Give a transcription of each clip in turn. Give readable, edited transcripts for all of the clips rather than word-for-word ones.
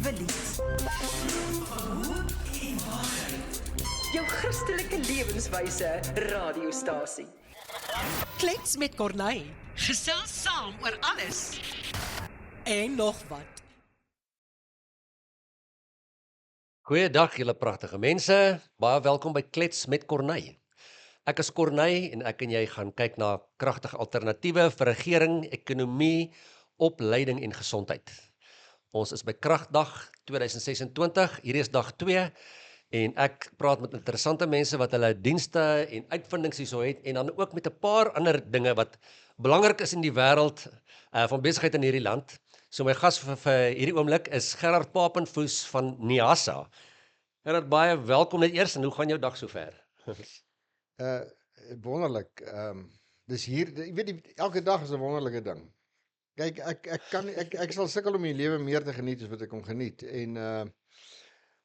nuwe lied. Jou Christelike lewenswyse radiostasie. Klets met Corneille Gesels saam oor alles. en nog wat. Goeiedag julle pragtige mense, baie welkom by Klets met Corneille. Ek is Corneille en ek en jy gaan kyk na kragtige alternatiewe vir regering, ekonomie, opleiding en gesondheid. Ons is by Kragdag 2026, hierdie is dag 2 en ek praat met interessante mense wat hulle dienste en uitvindings hierso het en dan ook met 'n paar ander dinge wat belangrik is in die wêreld van besigheid in hierdie land. So my gas vir hierdie oomblik is Gerard Papenfoes van NIASA. Gerard, baie welkom net eers en hoe gaan jou dag sover? Wonderlik. Dis hier, jy weet, elke dag is 'n wonderlike ding. Kyk, ek sal sukkel om die lewe meer te geniet as wat ek hom geniet. En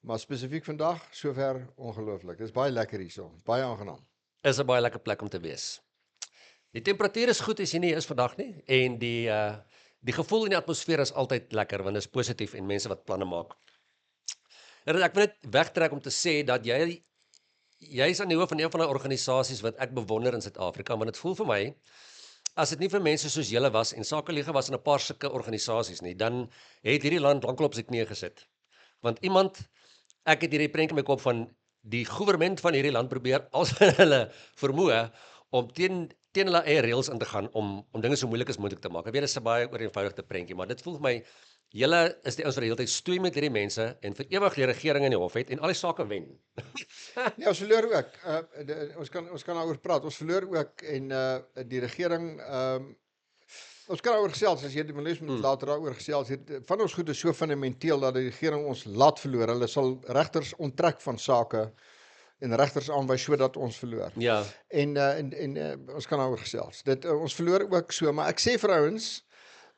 maar spesifiek vandag, sover ongelooflik. Dis baie lekker hierso, baie aangenaam. Is 'n baie lekker plek om te wees. Die temperatuur is goed as jy nie is vandag nie en die gevoel in die atmosfeer is altyd lekker want dit is positief en mense wat planne maak. Ek wil net wegtrek om te sê dat jy is aan die hoof van een van die organisasies wat ek bewonder in Suid-Afrika, want dit voel vir my as dit nie vir mense soos julle was en sakeliga was in 'n paar sulke organisasies nie, dan het hierdie land lankal op sy knieë gesit. Want ek het hierdie prentjie in my kop van die regering van hierdie land probeer als hulle vermoë om teen hulle eie reëls in te gaan om dinge so moeilik as moontlik te maak. Ek weet dit is 'n baie ooreenvoudigde prentjie, maar dit voel vir my julle is die ouens wat die hele tyd stoei met hierdie mense en vir ewig die regering in die hof het en al die sake wen. Nee, ons verloor ook. Ons kan daaroor praat. Ons verloor ook en die regering ons kan daaroor gesels as jy die minister moet later daaroor gesels. Van ons goed is so fundamenteel dat die regering ons laat verloor. Hulle sal regters onttrek van sake en regters aanwys sodat ons verloor. Ja. En ons kan daaroor gesels. Ons verloor ook so, maar ek sê vir ouens,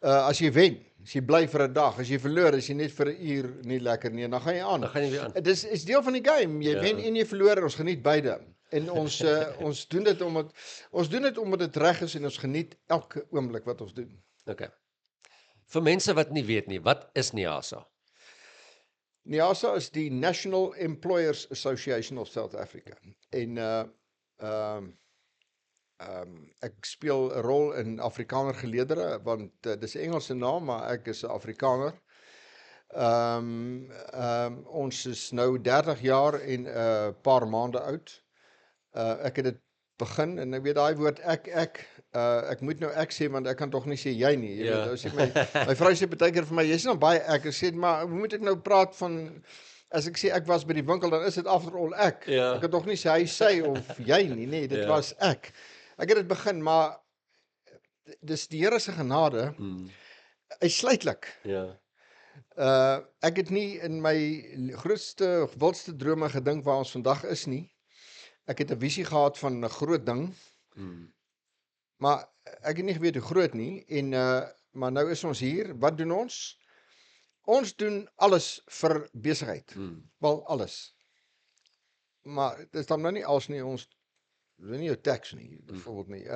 as jy wen, as jy bly vir 'n dag, as jy verloor, as jy net vir 'n uur nie lekker nie, dan gaan jy aan. Dan gaan jy weer aan. Dit is deel van die game. Jy wen en jy verloor en ons geniet beide. En ons doen dit omdat dit reg is en ons geniet elke oomblik wat ons doen. Okay. Vir mense wat nie weet nie, wat is NIASA? NIASA is die National Employers Association of South Africa. En ek speel 'n rol in Afrikaner geleedere, want dis 'n Engelse naam, maar ek is 'n Afrikaner. Ons is nou 30 jaar en 'n paar maande oud. Ek het dit begin en ek weet daai woord ek moet nou ek sê want ek kan tog nie sê jy nie. Jy weet, nou sê my vrou sê baie keer vir my, jy's nou baie ek sê maar hoe moet ek nou praat van as ek sê ek was by die winkel dan is dit after all ek. Ja. Ek kan tog nie sê hy sy of jy nie, nee, dit was ek. Ek het dit begin, maar dis die Here se genade uitsluitlik. Ja. Ek het nie in my grootste of wildste drome gedink waar ons vandag is nie. Ek het 'n visie gehad van 'n groot ding. Maar ek het nie geweet hoe groot nie en maar nou is ons hier. Wat doen ons? Ons doen alles vir besigheid. Wel alles. Maar dit is dan nou nie als nie ons dis nie jou tax nie, byvoorbeeld nie.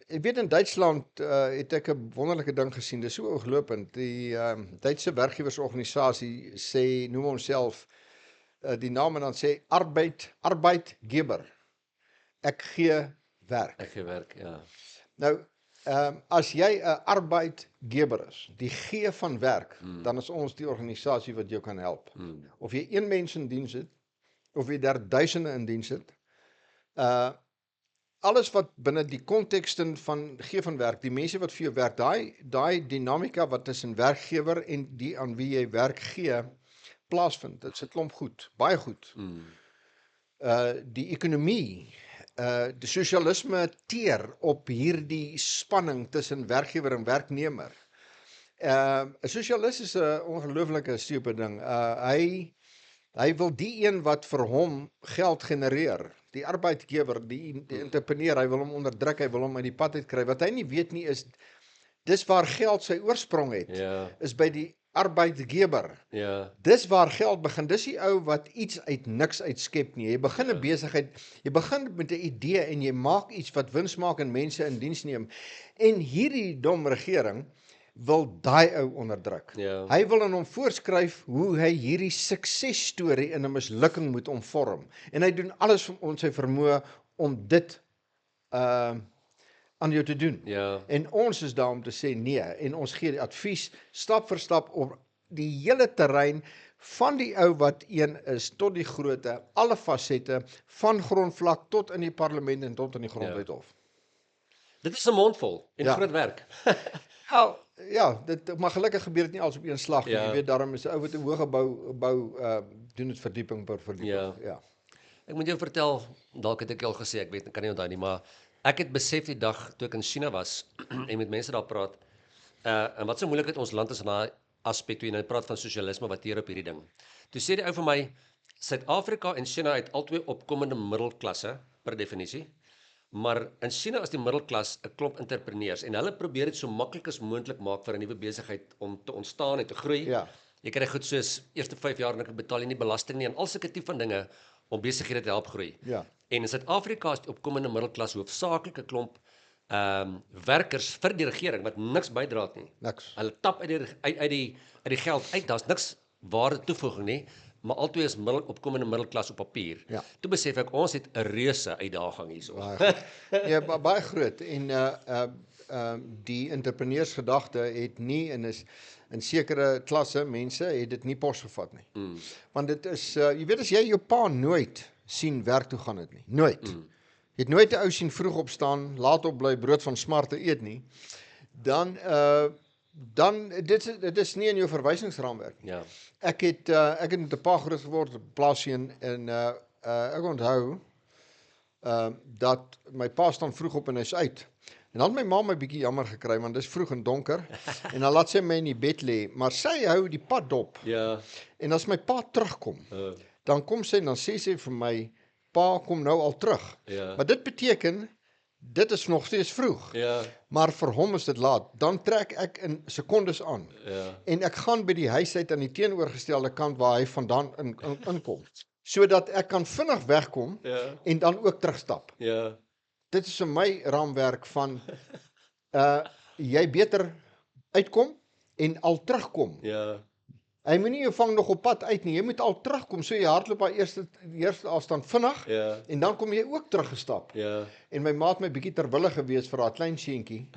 Ek weet in Duitsland het ek 'n wonderlike ding gesien. Dis so ooglopend. Die Duitse werkgewersorganisasie sê noem homself die naam en dan sê Arbeitgeber. Ek gee werk. Ek gee werk, ja. Nou, as jy 'n arbeidgeber is, die gee van werk, dan is ons die organisasie wat jou kan help. Of jy 1 mens in diens het, of jy daar duisende in diens het, alles wat binne die kontekste van gee van werk, die mense wat vir jou werk, daai dinamika wat tussen werkgewer en die aan wie jy werk gee, plaasvind. Dit is 'n klomp goed, baie goed. Die ekonomie, die sosialisme teer op hierdie spanning tussen werkgewer en werknemer. 'n Sosialis is 'n ongelooflike stupid ding. Hy wil die een wat vir hom geld genereer. Die arbeidgewer, die entrepreneur, hy wil hom onderdruk, hy wil hom uit die pad uitkry. Wat hy nie weet nie is, dis waar geld sy oorsprong het, is by die arbeidgeber. Ja. Dis waar geld begin. Dis die ou wat iets uit niks uitskep nie. Jy begin 'n besigheid, jy begin met 'n idee en jy maak iets wat wins maak en mense in diens neem. En hierdie dom regering wil daai ou onderdruk. Ja. Hy wil aan hom voorskryf hoe hy hierdie suksesstorie in 'n mislukking moet omvorm. En hy doen alles om sy vermoë om dit aan jou te doen. Ja. En ons is daar om te sê nee, en ons gee die advies stap vir stap op die hele terrein van die ou wat een is tot die grootte, alle fasette van grondvlak tot in die parlement en tot in die grondwethof. Dit is 'n mondvol en Ja. groot werk. Ja, maar gelukkig gebeur dit nie alles op een slag nie. Ja. Jy weet, daarom is 'n ou wat 'n hoë gebou doen dit verdieping per verdieping. Ja. Ek moet jou vertel, dalk het ek al gesê, ek weet, ek kan nie onthou nie, maar ek het besef die dag toe ek in China was en met mense daar praat, en wat so moeilik het ons land is in daai aspek toe jy nou praat van sosialisme wat hier op hierdie ding. Toe sê die ou vir my, Suid-Afrika en China het albei opkomende middelklasse per definisie. Maar in China is die middelklas 'n klomp entrepreneurs en hulle probeer dit so maklik as moontlik maak vir 'n nuwe besigheid om te ontstaan en te groei. Ja. Jy kry goed soos eerste 5 jaar en ek betaal jy nie belasting nie en al sulke tipe van dinge om besighede te help groei. Ja. En in Suid-Afrika is die opkomende middelklas hoofsaaklik 'n klomp werkers vir die regering wat niks bydra nie. Niks. Hulle tap uit die geld uit. Daar's niks waarde toevoeging nie, maar albei is opkomende middelklas op papier. Ja. Toe besef ek ons het 'n reuse uitdaging hierso. Ja, baie groot en die entrepreneursgedagte het nie in sekere klasse mense het dit nie posgevat nie. Want dit is jy weet as jy jou pa nooit sien werk toe gaan het nie. Nooit. Jy het nooit 'n ou sien vroeg opstaan, laat op bly brood van smarte eet nie. Dan dit is nie in jou verwysingsraamwerk nie. Ja. Ek het met 'n pa groot geword op Plaasien en ek onthou dat my pa staan vroeg op en hy's uit. En dan het my ma my bietjie jammer gekry want dis vroeg en donker en dan laat sy my in die bed lê, maar sy hou die pad dop. Ja. En as my pa terugkom, dan kom sy en dan sê sy vir my, pa kom nou al terug. Ja. Maar dit beteken dit is nog steeds vroeg. Ja. Maar vir hom is dit laat. Dan trek ek in sekondes aan. Ja. En ek gaan by die huis uit aan die teenoorgestelde kant waar hy vandaan inkom. Sodat ek kan vinnig wegkom Ja. en dan ook terugstap. Ja. Dit is vir my raamwerk van jy beter uitkom en al terugkom. Ja. Hy moenie jou vang nog op pad uit nie. Jy moet al terugkom. So jy hardloop by eerste afstand vinnig Ja. en dan kom jy ook teruggestap. Ja. En my ma het my bietjie terwille gewees vir haar klein seentjie.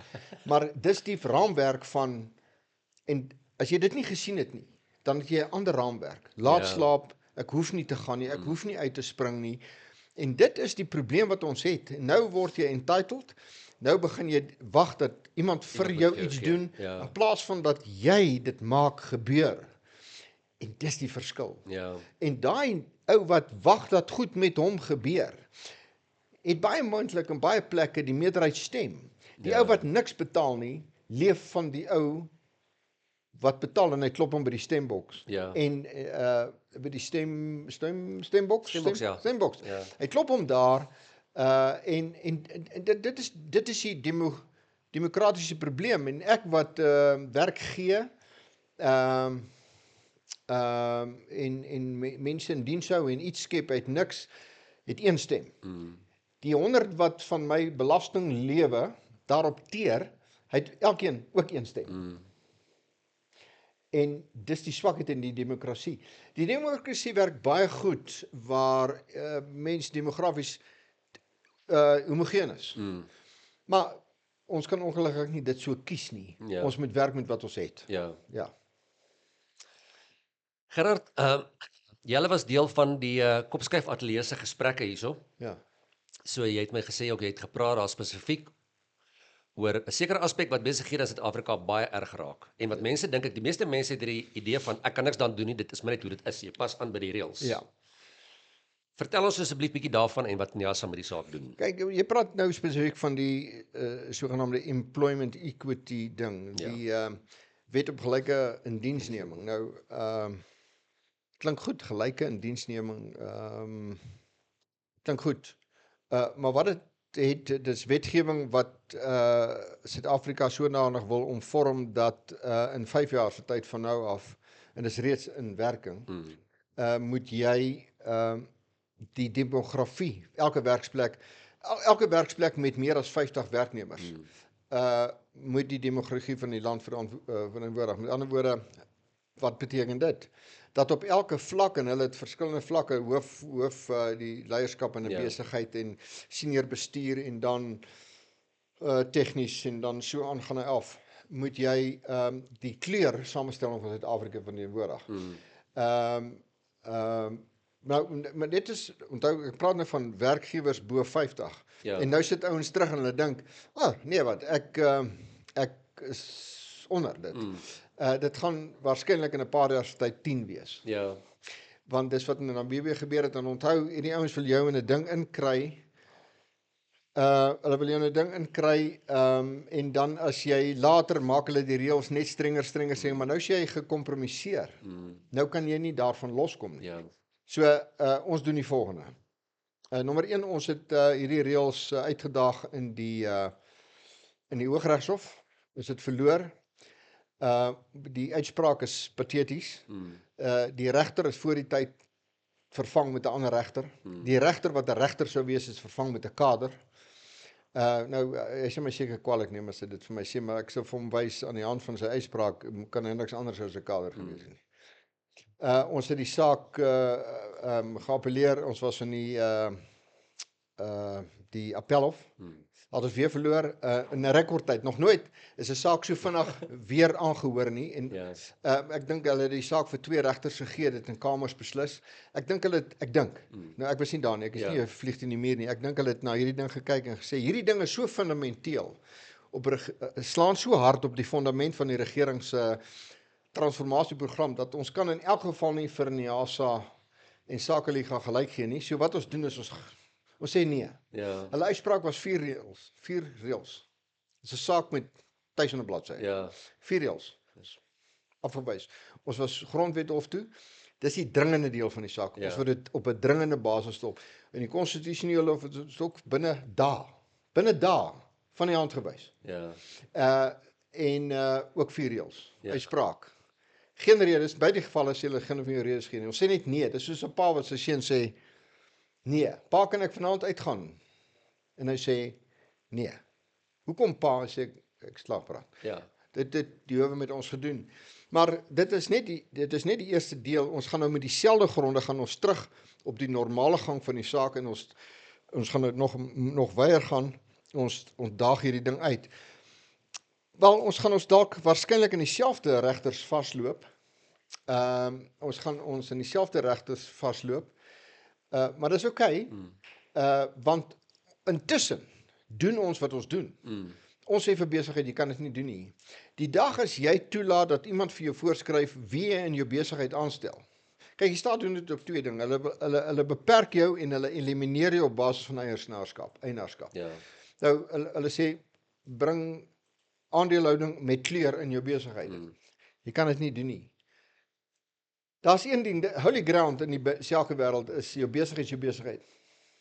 Maar dis die raamwerk van en as jy dit nie gesien het nie, dan het jy 'n ander raamwerk. Laat Ja. slaap, ek hoef nie te gaan nie, ek hoef nie uit te spring nie. En dit is die probleem wat ons het. Nou word jy entitled. Nou begin jy wag dat iemand vir Iemand jou moet vir jou iets gee. doen Ja. in plaas van dat jy dit maak gebeur. En dis die verskil. Ja. En daai ou wat wag dat goed met hom gebeur, het baie moontlik in baie plekke die meerderheid stem. Die Ja. ou wat niks betaal nie, leef van die ou wat betaal en hy klop hom by die stemboks. Ja. En by die stemboks, Stemboks, ja. Ja. Hy klop hom daar en dit is die demokratiese probleem en ek wat werk gee en mense in diens hou en iets skep uit niks, het een stem. Die 100 wat van my belasting lewe, daarop teer, hy het elkeen ook een stem. En dis die swakheid in die demokrasie. Die demokrasie werk baie goed waar mens demografies homogeen is. Maar ons kan ongelukkig nie dit so kies nie. Ja. Ons moet werk met wat ons het. Ja. Ja. Gerard, julle was deel van die Kopskuif Ateljee se gesprekke hierso. Ja. So jy het my gesê ook jy het gepraat daar spesifiek oor 'n sekere aspek wat besighede in Suid-Afrika baie erg raak. En wat mense dink die meeste mense het hierdie idee van ek kan niks dan doen nie, dit is maar net hoe dit is. Jy pas aan by die reëls. Ja. Vertel ons asseblief bietjie daarvan en wat NIASA met die saak doen. Kyk, jy praat nou spesifiek van die sogenaamde employment equity ding, die wet op gelyke indiensneming. Nou klink goed, gelyke indiensneming, klink goed. Maar wat dit is wetgewing wat Suid-Afrika sodanig wil omvorm dat in 5 jaar se tyd van nou af, en dis reeds in werking, moet jy die demografie, elke werksplek met meer as 50 werknemers, moet die demografie van die land verantwoordig. Met ander woorde, wat beteken dit? Dat op elke vlak, en hulle het verskillende vlakke, hoof die leierskap in 'n besigheid en senior bestuur en dan tegnies en dan so aangaan hy af, moet jy die kleur samestelling van Suid-Afrika verteenwoordig. Nou, maar dit is, onthou, ek praat nou van werkgewers bo 50. En nou sit ouens terug en hulle dink, nee wat, ek is onder dit. Dit gaan waarskynlik in 'n paar jaar se tyd 10 wees. Ja. Want dis wat in Namibië gebeur het, en onthou, hierdie ouens wil jou in 'n ding inkry, hulle wil jou in 'n ding inkry, en dan as jy later maak hulle die reëls net strenger sê, maar nou is jy gekompromiseer. Nou kan jy nie daarvan loskom nie. Ja. So, ons doen die volgende. Nommer 1, ons het hierdie reëls uitgedaag in die Hooggeregshof. Ons het verloor. Die uitspraak is pateties. Die regter is voor die tyd vervang met 'n ander regter. Die regter wat 'n regter sou wees is vervang met 'n kader. Nou, hy sê my seker kwaliek neem as hy dit vir my sê, maar ek sou vir hom wys aan die hand van sy uitspraak, kan hy niks anders as 'n kader gewees nie. Ons het die saak geappeleer, ons was in die appelhof. Het ons weer verloor in 'n rekordtyd. Nog nooit is 'n saak so vinnig weer aangehoor nie. En ek dink hulle het die saak vir 2 regters gegee, dit in kamers beslis. Ek dink, nou ek was nie daar nie, ek is nie 'n vlieg teen die muur nie. Ek dink hulle het na hierdie ding gekyk en gesê, hierdie ding is so fundamenteel, slaan so hard op die fundament van die regering se transformasieprogram, dat ons kan in elk geval nie vir NIASA en Sakeliga gelyk gee nie. So wat ons doen is, ons sê nee. Ja. Hulle uitspraak was 4 reëls. 4 reëls. Dit is 'n saak met duisende bladsye. Ja. 4 reëls. Afgewys. Ons was grondwethof toe. Dis die dringende deel van die saak. Ons wil dit op 'n dringende basis stop. En die konstitusionele hof het dit ook binne dae van die hand gewys. Ja. En ook 4 reëls. Uitspraak. Geen redes, by die gevalle sê hulle geen van jou redes gee nie. Ons sê net nee. Dis soos 'n pa wat sy seun sê, nee, pa, kan ek vanaand uitgaan? En hy sê, nee. Hoekom, pa? Hy sê, ek slaappraat. Ja. Die howe met ons gedoen. Maar dit is net die eerste deel. Ons gaan nou met dieselfde gronde gaan ons terug op die normale gang van die saak, en ons gaan nou nog weier gaan. Ons daag hierdie ding uit. Wel, ons gaan ons dalk waarskynlik in dieselfde regters vasloop. Ons gaan ons in dieselfde regters vasloop. Maar dis okay, want intussen doen ons wat ons doen. Ons sê vir besigheid, jy kan dit nie doen nie. Die dag as jy toelaat dat iemand vir jou voorskryf wie jy in jou besigheid aanstel. Kyk, die staat doen dit op 2 dinge. Hulle beperk jou en hulle elimineer jou op basis van eienaarskap. Ja. Nou, hulle sê, bring aandelehouding met kleur in jou besigheid. Jy kan dit nie doen nie. Daar's een ding, holy ground in die sakewêreld is jou besigheid.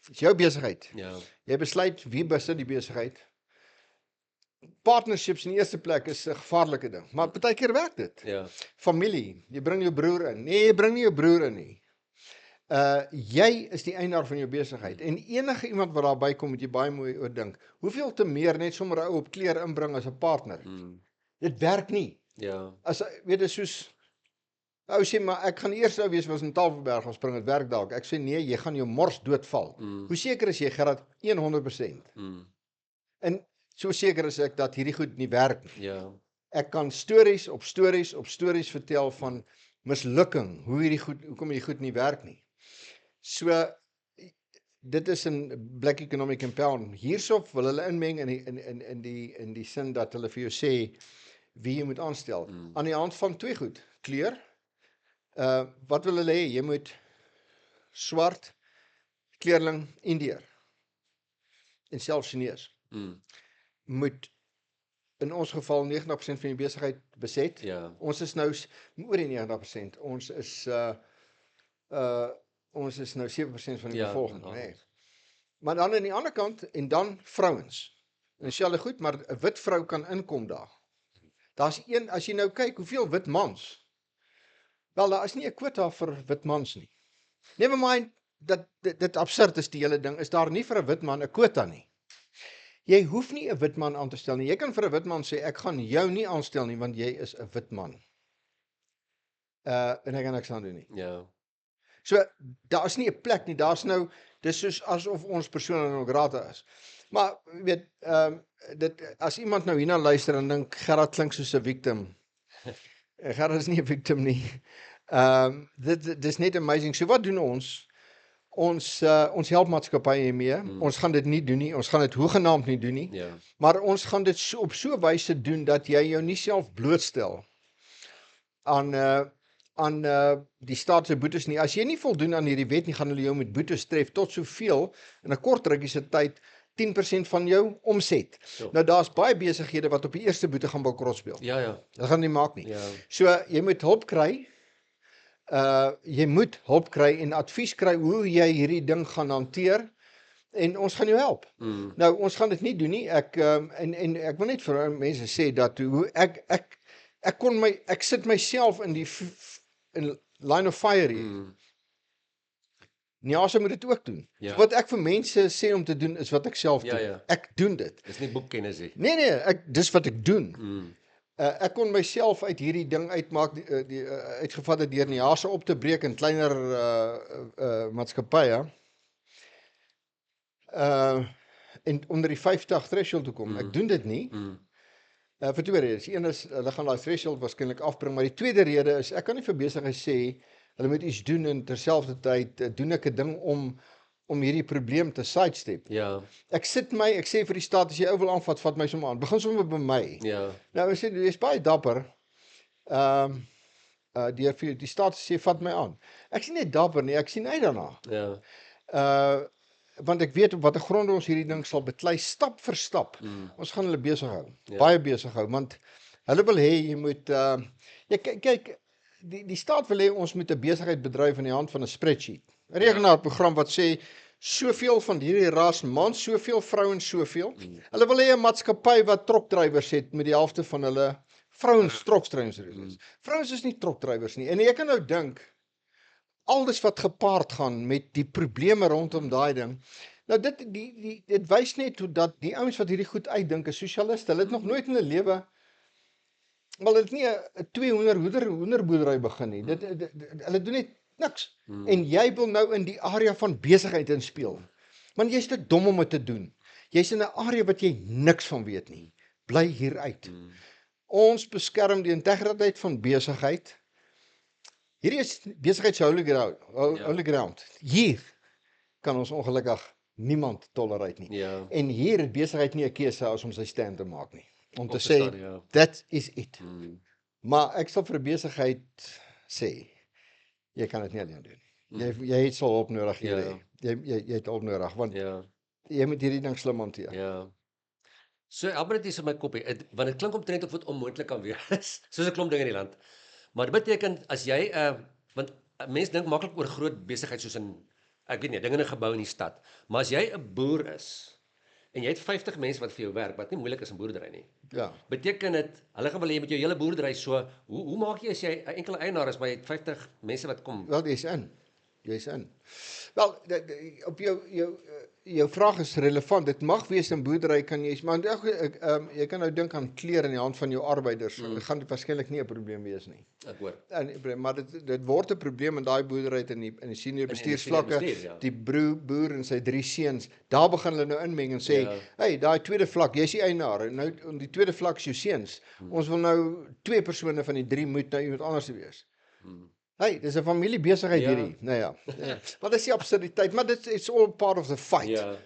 Dis jou besigheid. Ja. Jy besluit wie besit die besigheid. Partnerships in die eerste plek is 'n gevaarlike ding, maar partykeer werk dit. Ja. Familie, jy bring jou broer in. Nee, jy bring nie jou broer in nie. Jy is die eienaar van jou besigheid, en enige iemand wat daarby kom, moet jy baie mooi oor dink. Hoeveel te meer net sommer 'n ou op kleur inbring as 'n partner? Dit werk nie. Ja. As weet jy, soos ou sê, maar ek gaan die eerste ou wees wat in Tafelberg gaan spring, dit werk dalk. Ek sê nee, jy gaan jou mors doodval. Hoe seker is jy, Gerard? 100%. En so seker is ek dat hierdie goed nie werk nie. Ja. Ek kan stories op stories vertel van mislukking, hoekom hierdie goed nie werk nie. So, dit is 'n Black Economic Empowerment. Hierso wil hulle inmeng in die sin dat hulle vir jou sê wie jy moet aanstel. Aan die hand van 2 goed. Kleur. Wat wil hulle hê? Jy moet swart, kleurling, Indiër en selfs Chinees. Moet in ons geval 90% van die besigheid beset. Ja. Ons is nou oor die 90%. Ons is nou 7% van die bevolking. Nee. Maar dan aan die ander kant, en dan vrouens. En sê hulle goed, maar 'n wit vrou kan inkom daar. Daar's een, as jy nou kyk, hoeveel wit mans. Wel, daar is nie 'n kwota vir wit mans nie. Never mind dat dit absurd is, die hele ding. Is daar nie vir 'n wit man 'n kwota nie? Jy hoef nie 'n wit man aan te stel nie. Jy kan vir 'n wit man sê ek gaan jou nie aanstel nie want jy is 'n wit man. En ek kan niks aan doen nie. Ja. So daar's nie 'n plek nie. Daar's nou dis soos asof ons persona non grata is. Maar weet dit as iemand nou hierna luister en dink Gerard klink soos 'n victim. Gerard is nie 'n victim nie. Dit is net amazing. So wat doen ons? Ons help maatskappye mee. Ons gaan dit nie doen nie. Ons gaan dit hoegenaamd nie doen nie. Ja. Maar ons gaan dit op so 'n wyse doen dat jy jou nie self blootstel aan die staat se boetes nie. As jy nie voldoen aan hierdie wet nie, gaan hulle jou met boetes tref tot soveel in 'n kort rukkie se tyd 10% van jou omset. So. Nou daar's baie besighede wat op die eerste boete gaan bankrot speel. Ja. Dat gaan nie maak nie. Ja. So jy moet hulp kry. Jy moet hulp kry en advies kry hoe jy hierdie ding gaan hanteer en ons gaan jou help. Nou ons gaan dit nie doen nie. Ek ek wil net vir mense sê dat hoe ek sit myself in die in line of fire hier. Nyasa moet dit ook doen. Ja. So wat ek vir mense sê om te doen is wat ek self doen. Ja. Ek doen dit. Dis nie boekkennis nie. Nee, dis wat ek doen. Ek kon myself uit hierdie ding uitmaak, uitgevat het deur Nyasa op te breek in kleiner maatskappye. En onder die 50 threshold te kom. Ek doen dit nie. Vir twee redes. Die een is, hulle gaan daai threshold waarskynlik afbring, maar die tweede rede is, ek kan nie vir besigheid sê, hulle moet iets doen en terselfdertyd doen ek 'n ding om hierdie probleem te sidestep. Ja. Ek sê vir die staat, as jy ou wil aanvat, vat my sommer aan. Begin sommer by my. Ja. Nou, ek sê, jy is baie dapper. Die staat sê, vat my aan. Ek sien net dapper nie, ek sien uit daarna. Ja. Want ek weet op watter gronde ons hierdie ding sal beklei, stap vir stap. Ons gaan hulle besig hou, Ja. baie besig hou, want hulle wil hê, jy moet, kyk, die staat wil hê, ons moet 'n besigheid bedryf in die hand van 'n spreadsheet. 'n Rekenaarprogram wat sê, soveel van hierdie ras mans, soveel vrouens, soveel. Hulle wil hê 'n maatskappy wat trokdrywers het met die helfte van hulle vrouens trokdrywers is. Vrouens is nie trokdrywers nie. En jy kan nou dink, alles wat gepaard gaan met die probleme rondom daai ding. Nou dit wys net hoe dat die ouens wat hierdie goed uitdink is sosialiste. Hulle het nog nooit in hulle lewe wel dit nie 'n 200 hoenderboerdery begin nie. Hulle doen net niks. En jy wil nou in die area van besigheid inspeel. Want jy's te dom om dit te doen. Jy's in 'n area wat jy niks van weet nie. Bly hier uit. Ons beskerm die integriteit van besigheid. Hierdie is besigheid se holy ground. Hier kan ons ongelukkig niemand tolereer nie. Ja. En hier het besigheid nie 'n keuse as om sy stand te maak nie. Om te te sê, staan, ja. that is it. Maar ek sal vir 'n besigheid sê, jy kan dit nie alleen doen. Jy het sal hulp nodig hier. Jy het hulp nodig, want jy moet hierdie ding slim hanteer. Ja. So, Albert is in my kop, want dit klink omtrent of dit onmoontlik kan wees, soos 'n klomp dinge in die land. Maar dit beteken, as jy, want mense dink maklik oor groot besigheid soos in, ek weet nie, dinge in 'n gebou in die stad, maar as jy 'n boer is, en jy het 50 mense wat vir jou werk, wat nie moeilik is in boerdery nie, Ja. beteken dit, hulle gaan wil hê met jou hele boerdery so, hoe maak jy as jy 'n enkele eienaar is, maar jy het 50 mense wat kom? Wel, jy's in. Wel, op jou vraag is relevant. Dit mag wees in boerdery kan jy, maar jy kan nou dink aan klere in die hand van jou arbeiders. Dit gaan waarskynlik nie 'n probleem wees nie. Ek hoor. Maar dit word 'n probleem in daai boerdery in die senior bestuursvlakke. bestuur, Die boer en sy 3 seuns, daar begin hulle nou inmeng en sê, hey, daai tweede vlak, jy's die eienaar en nou op die tweede vlak is jou seuns. Ons wil nou 2 persone van die 3 moet nou iemand anders wees. Hey, dis 'n familiebesigheid hierdie. Nou ja. Maar dis die absurditeit, maar it's all part of the fight. Ja.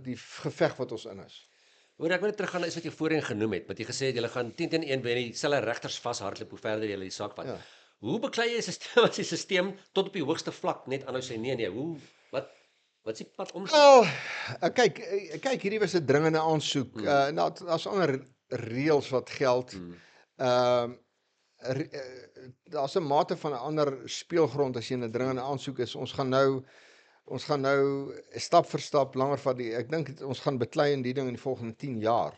Die geveg wat ons in is. Hoor, ek wil net teruggaan na iets wat jy voorheen genoem het, wat jy gesê het, julle gaan 10-1 wen, dieselfde regters vashardloop hoe verder julle die saak vat. Ja. Hoe beklei jy 'n stelsel as die stelsel tot op die hoogste vlak net aanhou sê nee, wat is die pad om? Wel, kyk, hierdie was 'n dringende aansoek. Daar's ander reëls wat geld. Daar's 'n mate van 'n ander speelgrond as jy 'n dringende aansoek is. Ons gaan nou stap vir stap langer van ek dink ons gaan beklei in die ding in die volgende 10 jaar.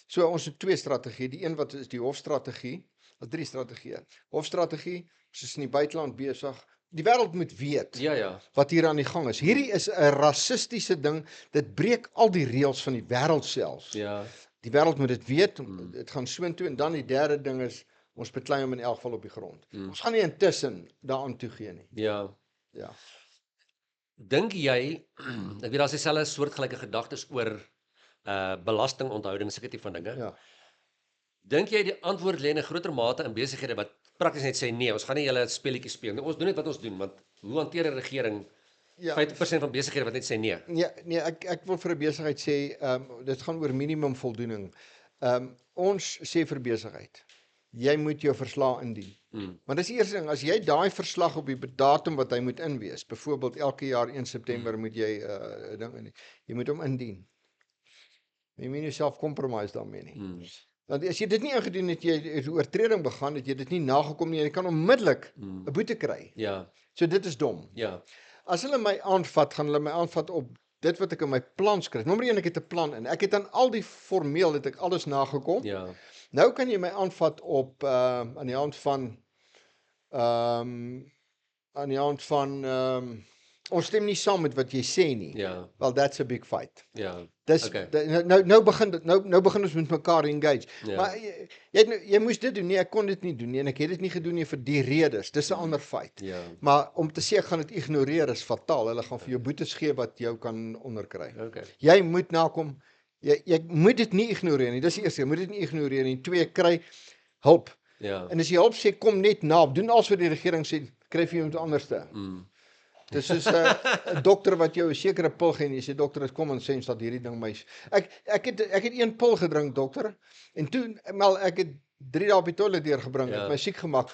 So ons het 2 strategieë. Die een wat is die hofstrategie, 3 strategieë. Hofstrategie, ons is in die buiteland besig, die wêreld moet weet Ja. wat hier aan die gang is. Hierdie is 'n rassistiese ding. Dit breek al die reëls van die wêreld selfs. Ja. Die wêreld moet dit weet. Dit gaan soontoe en dan die derde ding is ons beklei hom in elk geval op die grond. Ons gaan nie intussen daaraan toegee nie. Ja. Ja. Dink jy ek weet daar's dieselfde soortgelyke gedagtes oor belastingonthouding, sulke tipe van dinge. Ja. Dink jy die antwoord lê in 'n groter mate in besighede wat prakties net sê nee, ons gaan nie julle speletjies speel nie. Ons doen net wat ons doen, want hoe hanteer 'n regering Ja. 50% van besighede wat net sê nee? Nee, ek wil vir 'n besigheid sê, dit gaan oor minimum voldoening. Ons sê vir besigheid, jy moet jou verslag indien. Maar dis die eerste ding, as jy daai verslag op die datum wat hy moet inwees, byvoorbeeld elke jaar 1 September moet jy 'n ding indien. Jy moet hom indien. Jy moet nie jouself compromise daarmee nie. Want as jy dit nie ingedien het, jy 'n oortreding begaan, het jy dit nie nagekom nie, jy kan onmiddellik 'n boete kry. Ja. So dit is dom. Ja. As hulle my aanvat, gaan hulle my aanvat op dit wat ek in my plan skryf. Nommer 1, ek het 'n plan in. Ek het aan al die formeel het ek alles nagekom. Ja. Nou kan jy my aanvat op aan die hand van ons stem nie saam met wat jy sê nie. Ja. Well, that's a big fight. Ja. Dis Okay. nou begin ons met mekaar engage. Ja. Maar jy moes dit doen. Nee, ek kon dit nie doen nie en ek het dit nie gedoen nie vir die redes. Dis 'n ander feit. Ja. Maar om te sê ek gaan dit ignoreer is fataal. Hulle gaan vir jou boetes gee wat jou kan onderkry. Okay. Jy moet nakom. Jy moet dit nie ignoreer nie. Dis die eerste. Jy moet dit nie ignoreer nie. 2, kry hulp. Ja. En as jy hulp sê, kom net na. Doen alles wat die regering sê, kry vir iemand anderste. Dis soos 'n dokter wat jou 'n sekere pil gee en jy sê dokter, dit kom en sê dat hierdie ding my ek het 1 pil gedrink dokter en toe wel ek het 3 dae op die toilet deurgebring, het my siek gemaak.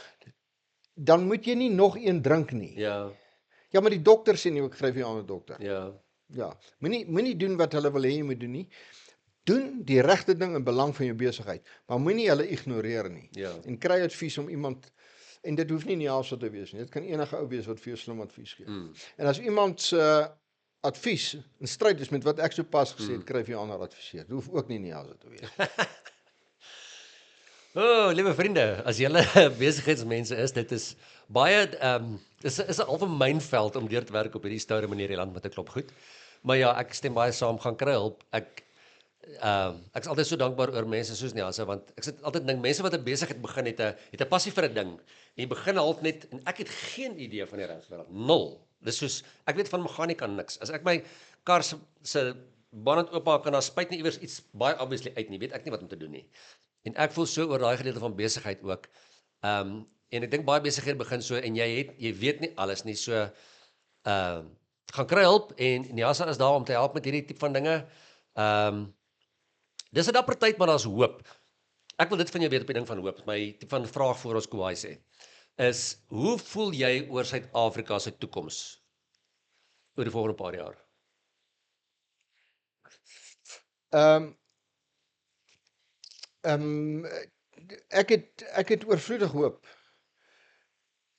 Dan moet jy nie nog 1 drink nie. Ja. Ja, maar die dokter sê nie ek skryf jou aan 'n dokter. Ja. Ja, moenie doen wat hulle wil hê jy moet doen nie. Doen die regte ding in belang van jou besigheid, maar moenie hulle ignoreer nie. Ja. En kry advies om iemand en dit hoef nie Neelsa te wees nie. Dit kan enige ou wees wat vir jou slim advies gee. En as iemand se advies in stryd is met wat ek sopas gesê het, kry jy 'n ander adviseur. Dit hoef ook nie Neelsa te wees. Liewe vriende, as julle besigheidsmense is, dit is baie is 'n half 'n mynveld om deur te werk op hierdie stoude manier in die land met 'n klop goed. Maar ja, ek stem baie saam, gaan kry hulp. Ek is altyd so dankbaar oor mense soos Neelsa, want ek sit altyd dink mense wat 'n besigheid begin het 'n passie vir 'n ding. En jy begin half net en ek het geen idee van die regswêreld. 0. Dis soos ek weet van meganika niks. As ek my kar se bonnet oopmaak en daar spuit nie iewers iets baie obviously uit nie, weet ek nie wat om te doen nie. En ek voel so oor daai gedeelte van besigheid ook. En ek dink baie besighede begin so en jy weet nie alles nie. So gaan kry hulp en Neelsa is daar om te help met hierdie tipe van dinge. Dis 'n dapper tyd, maar daar's hoop. Ek wil dit van jou weet op die ding van hoop. My tipe van vraag voor ons Kowai sê is, hoe voel jy oor Suid-Afrika se toekoms oor die volgende paar jaar? Ek het oorvloedig hoop.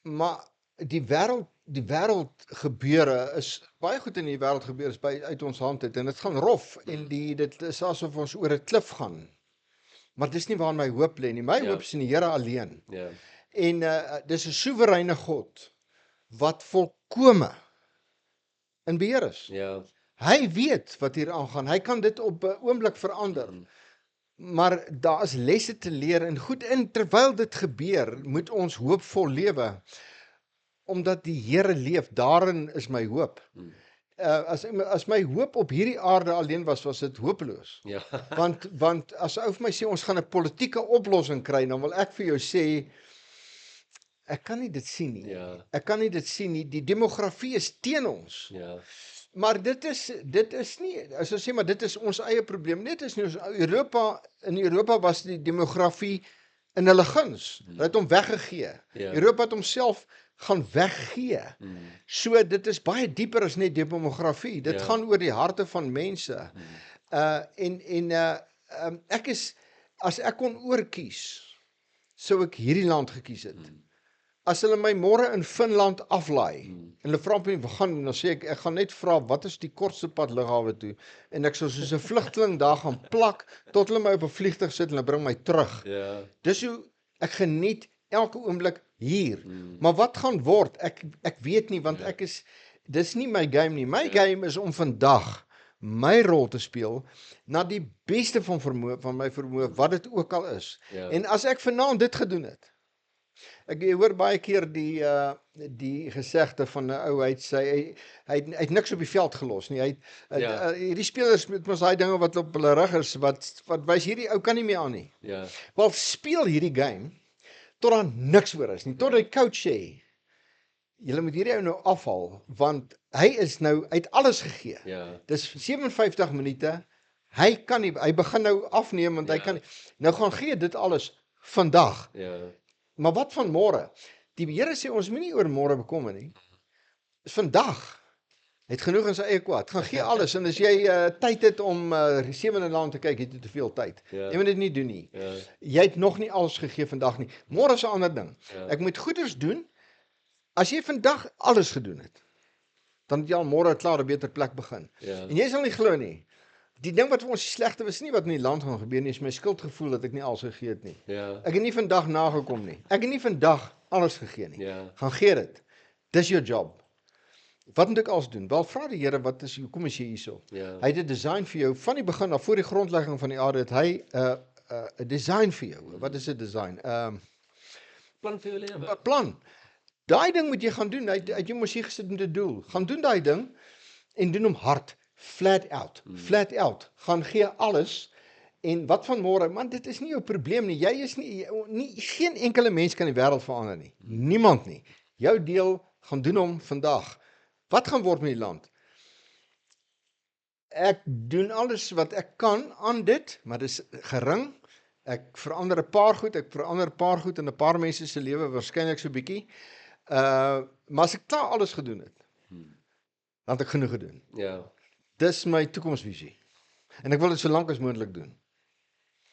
Maar die wêreld gebeure is baie goed in die wêreld gebeur is uit ons hand uit en dit gaan rof en dit is asof ons oor 'n klif gaan. Maar dis nie waar my hoop lê nie. My hoop is in die Here alleen. Ja. En dis 'n soewereine God wat volkome in beheer is. Ja. Hy weet wat hier aangaan. Hy kan dit op 'n oomblik verander. Maar daar is lesse te leer en goed in terwyl dit gebeur, moet ons hoopvol lewe. Omdat die Here leef, daarin is my hoop. As my hoop op hierdie aarde alleen was dit hopeloos. Ja. Want as ou vir my sê ons gaan 'n politieke oplossing kry, dan wil ek vir jou sê ek kan nie dit sien nie. Ja. Ek kan nie dit sien nie. Die demografie is teen ons. Ja. Maar dit is nie, as ons sê maar dit is ons eie probleem. Net is nie in Europa was die demografie in hulle guns. Hulle het hom weggegee. Ja. Europa het homself gaan weggee. So dit is baie dieper as net demografie. Dit gaan oor die harte van mense. Ek is, as ek kon oorkies, sou ek hierdie land gekies het. As hulle my môre in Finland aflaai, en hulle vra my, dan sê ek gaan net vra, wat is die kortste pad lughawe toe, en ek sal soos 'n vlugteling daar gaan plak, tot hulle my op 'n vliegtuig sit, en hulle bring my terug. Ja. Dis hoe ek geniet elke oomblik hier. Maar wat gaan word? Ek weet nie, want dis nie my game nie. My game is om vandag my rol te speel na die beste van my vermoë, wat dit ook al is. Ja. En as ek vanaand dit gedoen het, ek hoor baie keer die gesegde van 'n ou, hy het niks op die veld gelos nie. Hierdie spelers met mos daai dinge wat op hulle rug is, wat wys hierdie ou kan nie meer aan nie. Ja. Wel, speel hierdie game tot daar niks oor is nie, tot die coach sê, julle moet hierdie ou nou afhaal, want hy het alles gegee. Ja. Dis 57 minute, hy begin nou afneem, want hy kan, nou gaan gee dit alles vandag. Ja. Maar wat van môre? Die Here sê ons moenie oor môre bekommer nie. Dis vandag. Hy het genoeg in sy eie kwaad. Gaan gee alles, en as jy tyd het om 7 in die aand te kyk, het jy te veel tyd. Ja. Jy moet dit nie doen nie. Ja. Jy het nog nie alles gegee vandag nie. Môre is 'n ander ding. Ja. Ek moet goeders doen. As jy vandag alles gedoen het, dan het jy al môre klaar 'n beter plek begin. Ja. En jy sal nie glo nie. Die ding wat vir ons slegte was nie wat in die land gaan gebeur nie, is my skuldgevoel dat ek nie alles gegee het nie. Ja. Ek het nie vandag nagekom nie. Ek het nie vandag alles gegee nie. Ja. Gaan gee dit. Dis jou job. Wat moet ek alles doen? Wel, vra die Here, hoekom is jy hierso? Ja. Hy het 'n design vir jou van die begin af, voor die grondlegging van die aarde, het hy 'n design vir jou. Wat is 'n design? Plan vir jou lewe. Plan. Daai ding moet jy gaan doen. Hy het jou mos hier gesit met 'n doel. Gaan doen daai ding en doen hom hard. Flat out. Flat out. Gaan gee alles. En wat van môre? Man, dit is nie jou probleem nie. Jy is nie geen enkele mens kan die wêreld verander nie. Niemand nie. Jou deel, gaan doen hom vandag. Wat gaan word met die land? Ek doen alles wat ek kan aan dit, maar dis gering. Ek verander 'n paar goed in 'n paar mense se lewe, waarskynlik so bietjie. Maar as ek klaar alles gedoen het, dan het ek genoeg gedoen. Ja. Dis my toekomsvisie. En ek wil dit so lank as moontlik doen.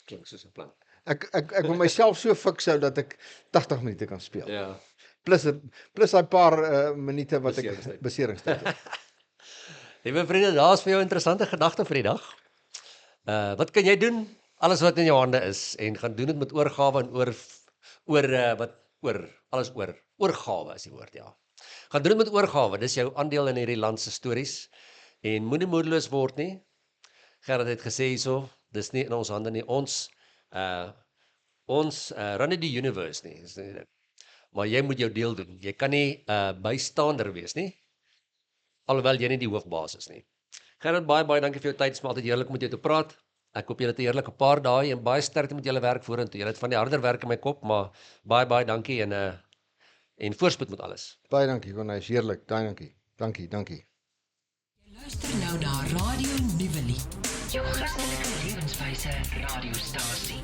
Klink soos 'n plan. Ek wil myself so fiks hou dat ek 80 minute kan speel. Ja. Plus daai paar minute wat Beseringstyd. ek beseringstyd het. Liewe vriende, daar's vir jou interessante gedagte vir die dag. Wat kan jy doen? Alles wat in jou hande is, en gaan doen dit met oorgawe en oorgawe is die woord, ja. Gaan doen dit met oorgawe, dis jou aandeel in hierdie land se stories, en moenie moedeloos word nie. Gerard het gesê hierso, dis nie in ons hande nie, ons run nie die universe nie, is nie dit. Maar jy moet jou deel doen, jy kan nie bystaander wees nie, alhoewel jy nie die hoofbaas is nie. Gerard, baie dankie vir jou tyd, het is my altyd heerlik om met jou te praat. Ek hoop julle het 'n heerlike paar dae en baie sterkte met julle werk vorentoe. Julle het van die harder werk in my kop, maar baie dankie en voorspoed met alles. Baie dankie, Cornelis, heerlik. Dankie. Jy luister nou na Radio Nuwelie. Jou Christelike lewenswyse radiostasie.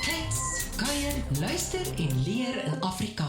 Klets, kuier, luister en leer in Afrikaans.